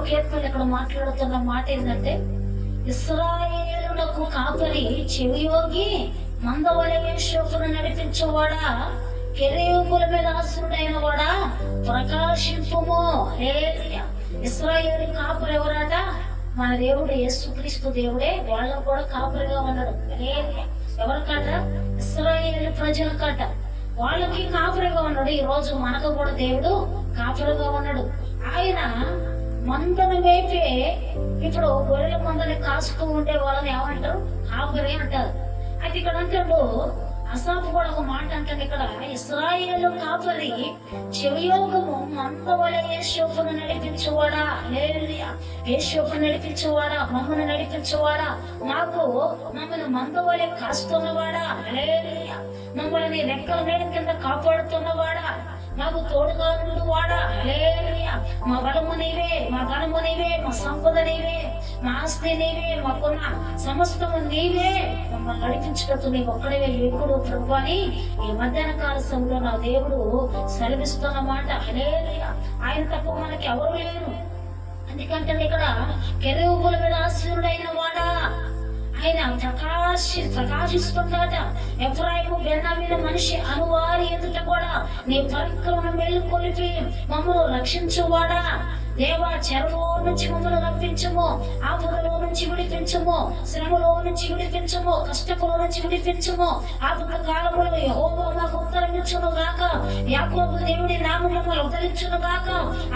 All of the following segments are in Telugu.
కీర్తనలు ఇక్కడ మాట్లాడుతున్న మాట ఏంటంటే, ఇశ్రాయేలునకు కాపరి చెవియోగి మందవలె శోకును నడిపించువాడా, కెరూబుల మీద ఆసీనుడైన వాడా ప్రకాశింపుము. ఇశ్రాయేలు కాపరి ఎవరాట? మన దేవుడు యేసుక్రీస్తు దేవుడే. వాళ్ళకు కూడా కాపరిగా ఉన్నాడు. ఎవరికట? ఇశ్రాయేలు ప్రజలకట. వాళ్ళకి కాపరిగా ఉన్నాడు. ఈ రోజు మనకు కూడా దేవుడు కాపరిగా ఉన్నాడు. ఆయన మందను వేపే, ఇప్పుడు గొర్రెల మందని కాసుకు ఉండే వాళ్ళని ఏమంటారు? కాపరి అంటారు. అయితే ఇక్కడ అంటాడు, అసాపు కూడా ఒక మాట అంటాడు ఇక్కడ, ఇశ్రాయేలు కాపరి చెవియోగము మందవలె యేషోపును నడిపించువాడా, యేషోపును నడిపించువాడా, మమ్మల్ని నడిపించువాడా, మమ్మల్ని మందవలె కాస్తున్నవాడా, మమ్మల్ని రెక్కల నీడ కింద కాపాడుతున్నవాడా, మాకు తోడుగా నుండి వాడా, మా బలము నీవే, మా ఘనము నీవే, మా సంపద నీవే, మా ఆస్తి నీవే, మాకున్న సమస్తము నీవే, మమ్మల్ని నడిపించుటకు నీవు ఒక్కడే ఎక్కుడు ప్రభు అని ఈ మధ్యాహ్న కాల సమయంలో నా దేవుడు సెలవిస్తున్న మాట. ఆయన తప్ప మనకి ఎవరు లేరు. ఎందుకంటే ఇక్కడ కెరూబుల మీద ఆసీనుడైన వాడా, ఆయన ప్రకాశిస్తుందట. ఎఫ్రాయిము బెన్యామీను మనిషి అనువారి ఎదుట కూడా నీ పరాక్రమం మేలుకొలిపి మమ్మల్ని రక్షించువాడా, దేవా చెరలో నుంచి మమ్మల్ని రప్పించము, ఆపదలో నుంచి విడిపించము, శ్రమలో నుంచి విడిపించము, కష్టంలో నుంచి విడిపించము. ఆపద కాలంలో యెహోవా మాకు ఉత్తరమించును గాక, యాకోబు దేవుడి నామములో మమ్మల్ని ఉద్ధరించును గాక,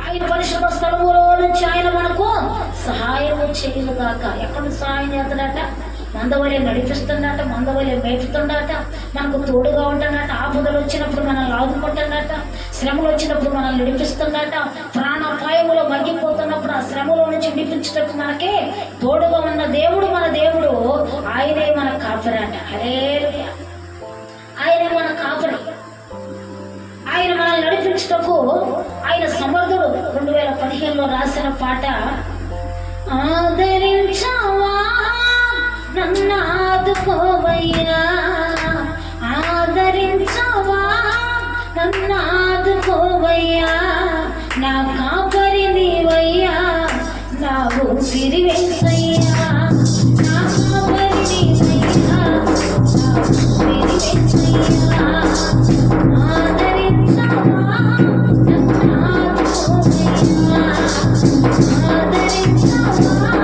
ఆయన పరిశుద్ధ స్థలములో నుంచి ఆయన మనకు సహాయము చేయును గాక. ఎక్కడ సహాయం చేస్తాడట? మందవలె నడిపిస్తుందట, మందవలె మేపుతుండట, మనకు తోడుగా ఉంటాడట. ఆపదలు వచ్చినప్పుడు మనల్ని ఆదుకుంటాడట, శ్రమలు వచ్చినప్పుడు మనల్ని నడిపిస్తుందట. ప్రాణాపాయములో మగ్గిపోతున్నప్పుడు ఆ శ్రమలో నుంచి విడిపించటకు మనకే తోడుగా ఉన్న దేవుడు మన దేవుడు. ఆయనే మన కాపరట. హల్లెలూయా. ఆయనే మన కాపరి. ఆయన మనల్ని నడిపించటకు ఆయన సమర్థుడు. 2015లో రాసిన పాట, ఆదరించావా నన్ను ఆదుకోవయ్యా, ఆదరించవా నన్ను ఆదుకోవయ్యా, నా కాపరి నీవయ్యా, నా ఊపిరి వేసయ్యా, నా కాపరి నీవయ్యా, నా ఊపిరి వేసయ్యా, ఆదరించవా నన్ను ఆదుకోవయ్యా, ఆదరించవా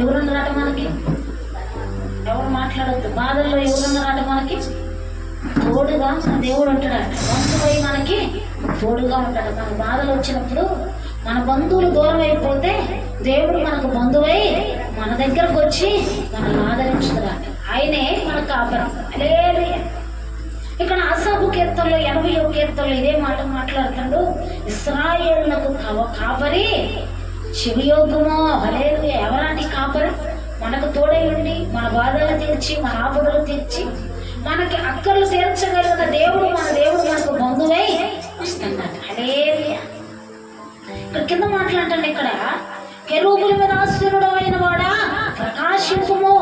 ఎవరున్నారట మనకి? ఎవరు మాట్లాడద్దు. బాధల్లో ఎవరున్నారట మనకి? తోడుగా మన దేవుడు ఉంటాడట. బంధువై మనకి తోడుగా ఉంటాడు. మన బాధలు వచ్చినప్పుడు మన బంధువులు దూరం అయిపోతే దేవుడు మనకు బంధువై మన దగ్గరకు వచ్చి మనల్ని ఆదరించుతాడట. ఆయనే మన కాపరి. హల్లెలూయా. ఇక్కడ ఆసాపు కీర్తనలో 80వ కీర్తనలో ఇదే మాట మాట్లాడుతాడు. ఇశ్రాయేలునకు కాపరి చెవియోగమో. హల్లెలూయా. ఎవరాంటి కాపరి? మనకు తోడై ఉండి మన బాధలు తీర్చి మన ఆపదలు తీర్చి మనకి అక్కర్లు తీర్చగలిగిన దేవుడు మన దేవుడు మనకు బంధువై వస్తున్నాడు. హల్లెలూయా. ఇక్కడ కింద మాట్లాడండి. ఇక్కడ కెరూబుల మీద ఆసీనుడు అయిన వాడా ప్రకాశింపుము.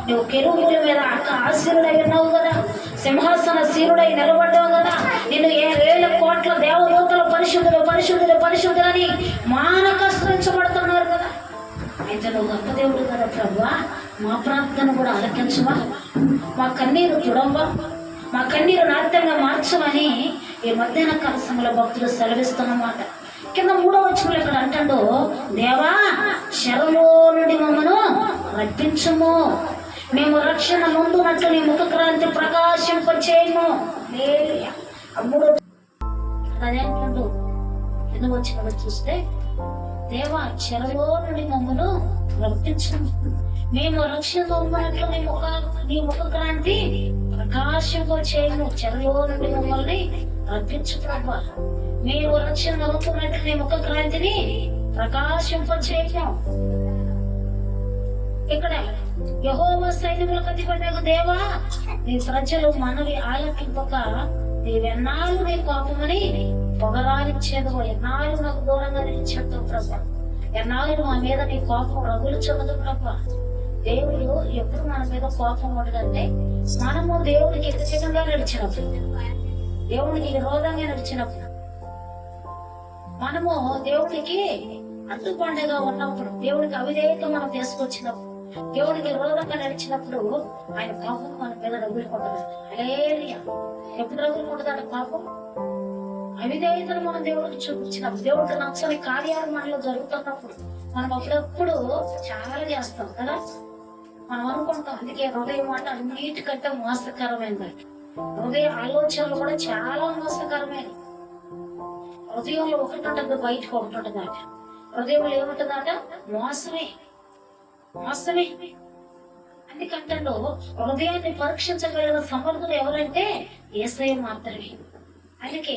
నువ్వు కెరూబుల మీద ఆసీనుడై ఉన్నావు కదా, సింహాసన సీనుడై నిలబడ్డావు కదా. నిన్ను 7,000 కోట్ల దేవదూతలు పరిశుద్ధులు పరిశుద్ధులు పరిశుద్ధులని మానకస్త్రించబడుతున్నారు కదా. అయితే నువ్వు గొప్ప దేవుడు కదా ప్రభువా, మా ప్రార్థన కూడా ఆలకించవా, మా కన్నీరు తుడవ్వా, మా కన్నీరు నాట్యంగా మార్చమని ఈ మధ్యాహ్న కాల సమయంలో భక్తులు సెలవిస్తున్నమాట. కింద 3వ వచనంలో ఇక్కడ అంటాడు, దేవా చెరలో నుండి మమ్మను రప్పించము, మేము రక్షణ ముందున్నట్లు నీ ముఖ క్రాంతి ప్రకాశింపచేయము. అప్పుడు అదే అంటాడు. ఎందుకు వచ్చిన చూస్తే, దేవా చెరలో నుండి మమ్మను రప్పించము, మేము రక్షణ ఉన్నట్లు నీ ముఖ క్రాంతి ప్రకాశింపచేయము. చెరలో నుండి మమ్మల్ని రప్పించు ప్రభా, మీరు రక్షణ నమ్ముతున్నట్లు నీ ముఖ క్రాంతిని ప్రకాశింపచేయము. ఇక్కడ యెహోవా సైన్యములకు అధిపతి దేవా, నీ ప్రజలు మనవి ఆలకింపక నీవెన్నాళ్ళు నీ కోపమని పొగరాలిచ్చేదో, ఎన్నాళ్ళు నాకు దూరంగా నిలిచేద్దు ప్రభా, ఎన్నాళ్ళు మా మీద నీ కోపం రగులుచున్నదు ప్రభా. దేవుడు ఎప్పుడు మన మీద కోపం ఉండదంటే మనము దేవుడికి వ్యతిరేకంగా నడిచినప్పుడు, దేవుడికి విరోధంగా నడిచినప్పుడు, మనము దేవుడికి అడ్డుపండగా ఉన్నప్పుడు, దేవుడికి అవిధేయత మనం తీసుకొచ్చినప్పుడు, దేవుడికి విరోధంగా నడిచినప్పుడు ఆయన కోపం మన మీద రగులుకుంటుంది. హల్లెలూయా. ఎప్పుడు రగులుకుంటుందంటే పాపం, అవిధేయతను మనం దేవుడికి చూపించినప్పుడు, దేవుడికి నచ్చని కార్యాలు మనలో జరుగుతున్నప్పుడు మనం అప్పుడప్పుడు చాలా చేస్తాం కదా. మనం అనుకుంటాం, అందుకే హృదయం మాట అన్నిటికంటే మోసకరమైనది. హృదయ ఆలోచనలు కూడా చాలా మోసకరమైనవి. హృదయంలో ఒకటి ఉంటుంది, బయటకు ఒకటి ఉంటుందట. హృదయంలో ఏముంటుందట? మోసమే, మోసమే. అందుకంటే హృదయాన్ని పరీక్షించగలిగిన సమర్థులు ఎవరంటే యేసయ్య మాత్రమే. అందుకే